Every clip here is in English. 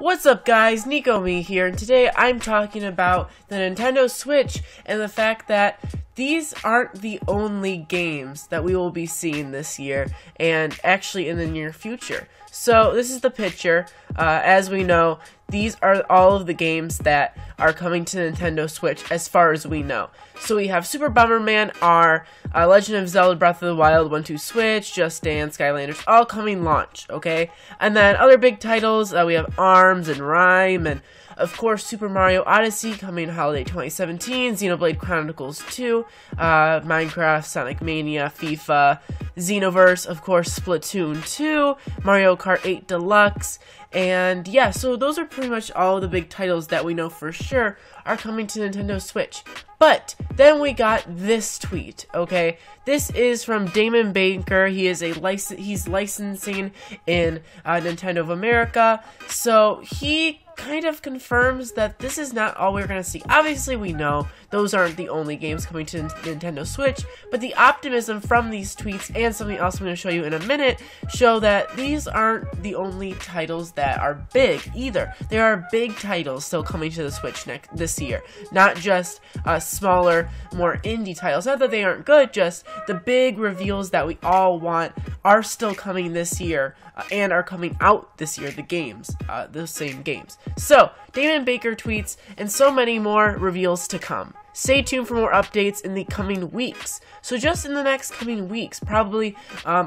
What's up guys, Nico Me here, and today I'm talking about the Nintendo Switch and the fact that these aren't the only games that we will be seeing this year, and actually in the near future. So this is the picture. As we know, these are all of the games that are coming to Nintendo Switch as far as we know. So we have Super Bomberman R, Legend of Zelda Breath of the Wild 1-2 Switch, Just Dance, Skylanders, all coming launch, okay? And then other big titles, we have ARMS and Rhyme, and of course Super Mario Odyssey coming holiday 2017, Xenoblade Chronicles 2, Minecraft, Sonic Mania, FIFA, Xenoverse, of course Splatoon 2, Mario Kart 8 Deluxe, and yeah, so those are pretty much all the big titles that we know for sure are coming to Nintendo Switch. But then we got this tweet, okay? This is from Damon Baker. He is he's licensing in Nintendo of America. So he kind of confirms that this is not all we're going to see. Obviously, we know those aren't the only games coming to Nintendo Switch, but the optimism from these tweets and something else I'm going to show you in a minute show that these aren't the only titles that are big either. There are big titles still coming to the Switch this year, not just smaller, more indie titles. Not that they aren't good, just the big reveals that we all want are still coming this year and are coming out this year, the games, those same games. So, Damon Baker tweets, and so many more reveals to come. Stay tuned for more updates in the coming weeks. So just in the next coming weeks, probably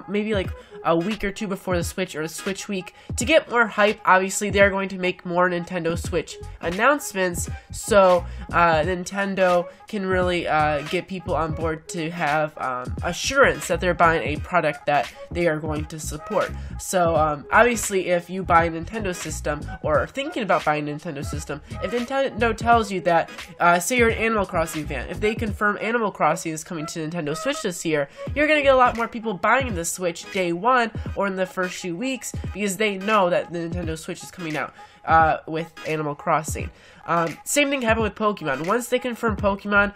maybe like a week or two before the Switch or the Switch week, to get more hype. Obviously they're going to make more Nintendo Switch announcements, so Nintendo can really get people on board to have assurance that they're buying a product that they are going to support. So obviously if you buy a Nintendo system or are thinking about buying a Nintendo system, if Nintendo tells you that, say you're an Animal Crossing fan, if they confirm Animal Crossing is coming to Nintendo Switch this year, you're going to get a lot more people buying the Switch day one or in the first few weeks because they know that the Nintendo Switch is coming out with Animal Crossing. Same thing happened with Pokemon. Once they confirmed Pokemon,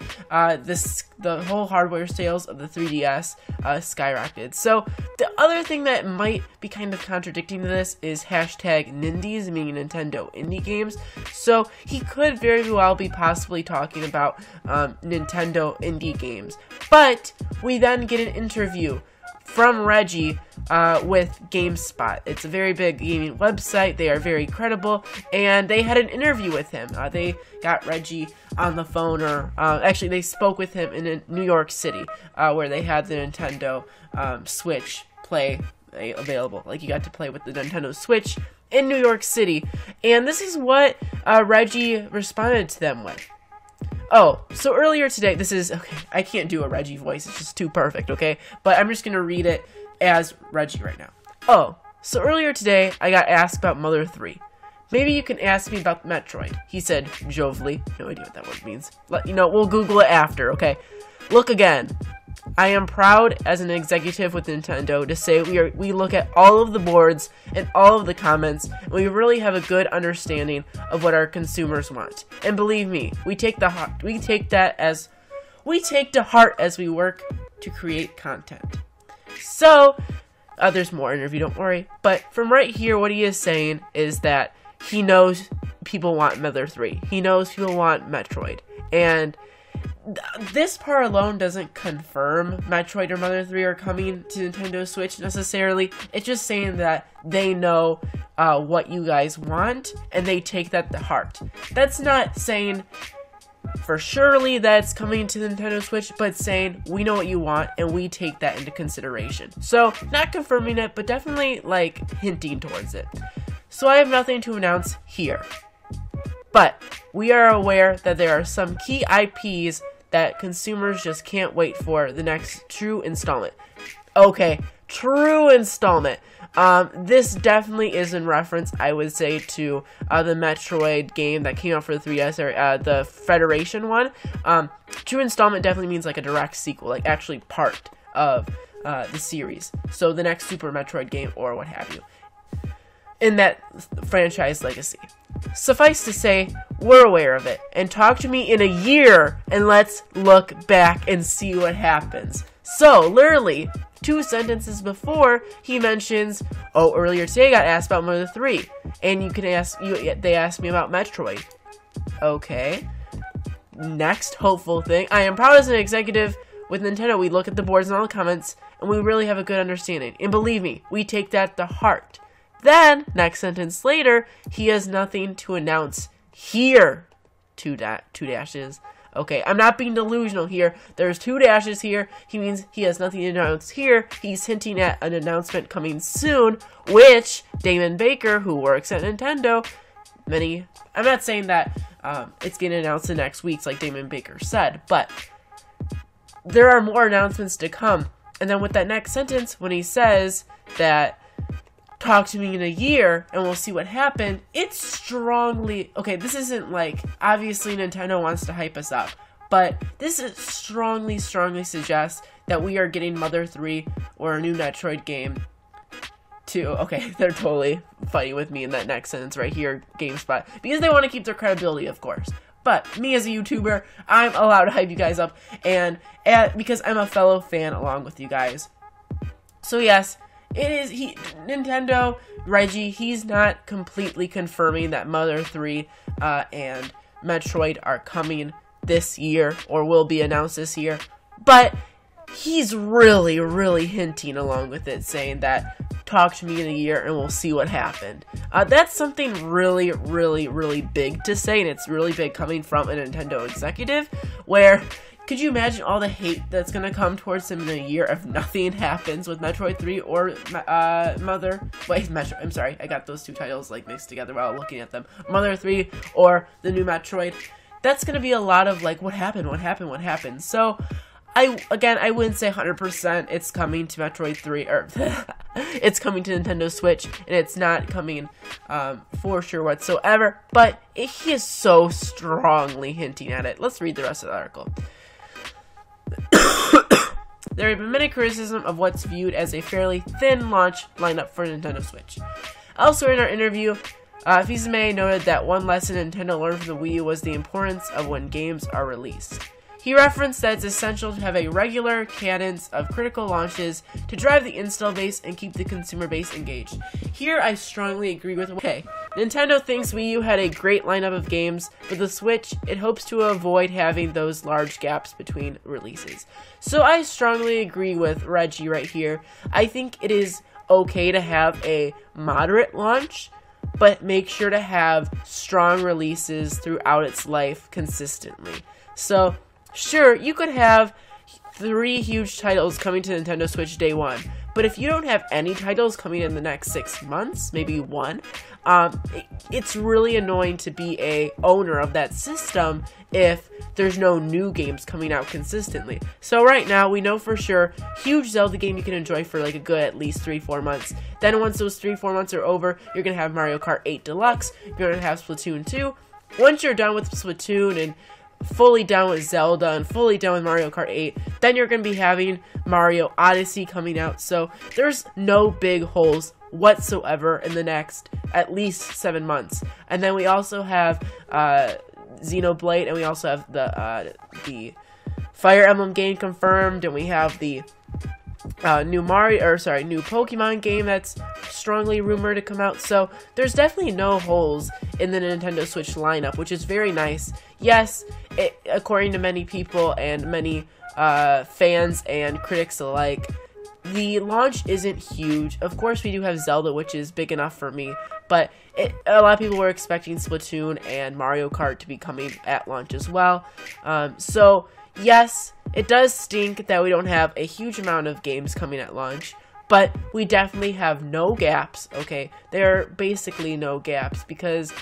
the whole hardware sales of the 3DS skyrocketed. So the other thing that might be kind of contradicting to this is hashtag Nindies, meaning Nintendo indie games. So he could very well be possibly talking about Nintendo indie games. But we then get an interview from Reggie with GameSpot. It's a very big gaming website. They are very credible, and they had an interview with him. They got Reggie on the phone, or actually they spoke with him in New York City, where they had the Nintendo Switch Play available. Like, you got to play with the Nintendo Switch in New York City, and this is what Reggie responded to them with. Oh, so earlier today, okay, I can't do a Reggie voice, it's just too perfect, okay? But I'm just gonna read it as Reggie right now. Oh, so earlier today, I got asked about Mother 3. Maybe you can ask me about Metroid, he said jovially. No idea what that word means. We'll Google it after, okay? Look again. I am proud as an executive with Nintendo to say we look at all of the boards and all of the comments, and we really have a good understanding of what our consumers want. And believe me, we take to heart as we work to create content. So there's more interview, don't worry. But from right here, what he is saying is that he knows people want Mother 3. He knows people want Metroid, and this part alone doesn't confirm Metroid or Mother 3 are coming to Nintendo Switch necessarily. It's just saying that they know what you guys want, and they take that to heart. That's not saying for surely that it's coming to Nintendo Switch, but saying we know what you want, and we take that into consideration. So, not confirming it, but definitely, like, hinting towards it. So I have nothing to announce here. But we are aware that there are some key IPs that consumers just can't wait for the next true installment. Okay, true installment. This definitely is in reference, I would say, to the Metroid game that came out for the 3DS, or the Federation one. True installment definitely means like a direct sequel, like actually part of the series. So the next Super Metroid game, or what have you, in that franchise legacy. Suffice to say, we're aware of it, and talk to me in a year, and let's look back and see what happens. So, literally, 2 sentences before, he mentions, oh, earlier today I got asked about Mother 3, and they asked me about Metroid. Okay. Next hopeful thing, I am proud as an executive with Nintendo, we look at the boards and all the comments, and we really have a good understanding. And believe me, we take that to heart. Then, next sentence later, he has nothing to announce here. 2 dashes. Okay, I'm not being delusional here. There's 2 dashes here. He means he has nothing to announce here. He's hinting at an announcement coming soon, which Damon Baker, who works at Nintendo, I'm not saying that it's getting announced in next weeks like Damon Baker said, but there are more announcements to come. And then with that next sentence, when he says that, talk to me in a year and we'll see what happened, it's strongly, okay, this isn't like, obviously Nintendo wants to hype us up, but this is strongly suggests that we are getting Mother 3 or a new Metroid game too. Okay, they're totally fighting with me in that next sentence right here, GameSpot, because they want to keep their credibility, of course. But me as a YouTuber, I'm allowed to hype you guys up, and because I'm a fellow fan along with you guys. So yes, it is Nintendo, Reggie, he's not completely confirming that Mother 3 and Metroid are coming this year, or will be announced this year, but he's really hinting along with it, saying that, talk to me in a year and we'll see what happened. That's something really big to say, and it's really big coming from a Nintendo executive, where, could you imagine all the hate that's going to come towards him in a year if nothing happens with Metroid 3 or Mother? Wait, I'm sorry, I got those 2 titles like mixed together while looking at them. Mother 3 or the new Metroid. That's going to be a lot of like, what happened? So, I wouldn't say 100% it's coming to Metroid 3, or it's coming to Nintendo Switch, and it's not coming for sure whatsoever, but he is so strongly hinting at it. Let's read the rest of the article. There have been many criticism of what's viewed as a fairly thin launch lineup for Nintendo Switch. Elsewhere in our interview, Fils-Aime noted that one lesson Nintendo learned from the Wii U was the importance of when games are released. He referenced that it's essential to have a regular cadence of critical launches to drive the install base and keep the consumer base engaged. Here, I strongly agree with okay. Nintendo thinks Wii U had a great lineup of games, but the Switch, it hopes to avoid having those large gaps between releases. So I strongly agree with Reggie right here. I think it is okay to have a moderate launch, but make sure to have strong releases throughout its life consistently. So, sure, you could have 3 huge titles coming to Nintendo Switch day 1, but if you don't have any titles coming in the next 6 months, maybe 1, it's really annoying to be a owner of that system if there's no new games coming out consistently. So right now, we know for sure, huge Zelda game you can enjoy for like a good at least 3-4 months. Then once those 3-4 months are over, you're going to have Mario Kart 8 Deluxe, you're going to have Splatoon 2. Once you're done with Splatoon and fully done with Zelda and fully done with Mario Kart 8, then you're going to be having Mario Odyssey coming out. So there's no big holes whatsoever in the next at least 7 months. And then we also have Xenoblade, and we also have the Fire Emblem game confirmed, and we have the new Pokemon game that's strongly rumored to come out. So there's definitely no holes in the Nintendo Switch lineup, which is very nice. Yes, according to many people and many fans and critics alike, the launch isn't huge. Of course, we do have Zelda, which is big enough for me, but a lot of people were expecting Splatoon and Mario Kart to be coming at launch as well. So yes, it does stink that we don't have a huge amount of games coming at launch, but we definitely have no gaps, okay? There are basically no gaps, because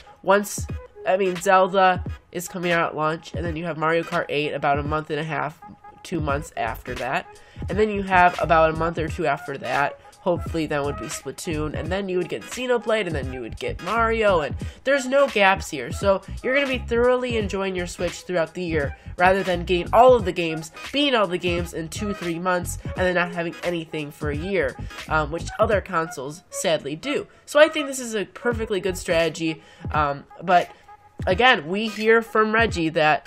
Zelda is coming out at launch, and then you have Mario Kart 8 about a month and a half, 2 months after that, and then you have about a month or 2 after that. Hopefully that would be Splatoon, and then you would get Xenoblade, and then you would get Mario, and there's no gaps here. So you're going to be thoroughly enjoying your Switch throughout the year, rather than getting all of the games, beating all the games in 2-3 months, and then not having anything for a year, which other consoles sadly do. So I think this is a perfectly good strategy, but again, we hear from Reggie that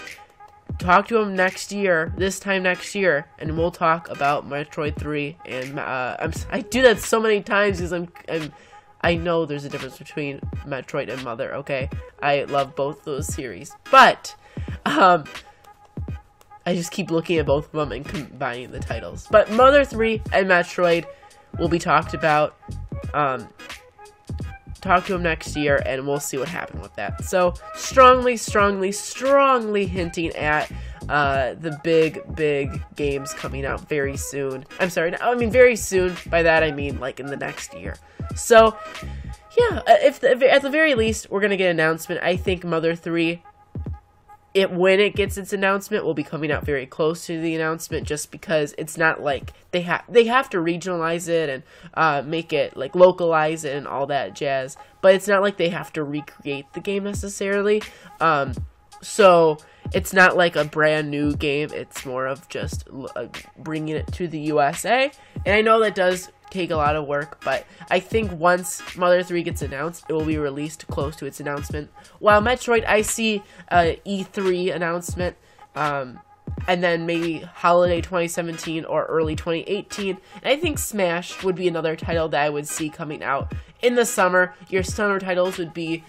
talk to him next year, this time next year, and we'll talk about Metroid 3. And I do that so many times because I know there's a difference between Metroid and Mother. Okay, I love both those series, but I just keep looking at both of them and combining the titles. But Mother 3 and Metroid will be talked about. Talk to him next year, and we'll see what happened with that. So, strongly hinting at the big games coming out very soon. I'm sorry, I mean very soon. By that I mean like in the next year. So, yeah, if at the very least we're gonna get an announcement. I think Mother 3, when it gets its announcement, will be coming out very close to the announcement, just because it's not like they have to regionalize it and make it like localize it and all that jazz, but it's not like they have to recreate the game necessarily. So it's not like a brand new game. It's more of just bringing it to the USA, and I know that does take a lot of work, but I think once Mother 3 gets announced, it will be released close to its announcement. While Metroid, I see E3 announcement, and then maybe holiday 2017 or early 2018. And I think Smash would be another title that I would see coming out in the summer. Your summer titles would be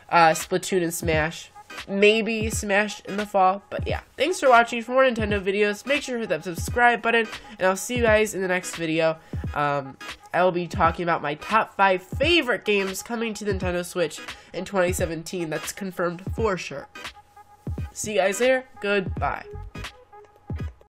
Splatoon and Smash. Maybe Smash in the fall, but yeah. Thanks for watching. For more Nintendo videos, make sure to hit that subscribe button, and I'll see you guys in the next video. I will be talking about my top 5 favorite games coming to the Nintendo Switch in 2017. That's confirmed for sure. See you guys there. Goodbye.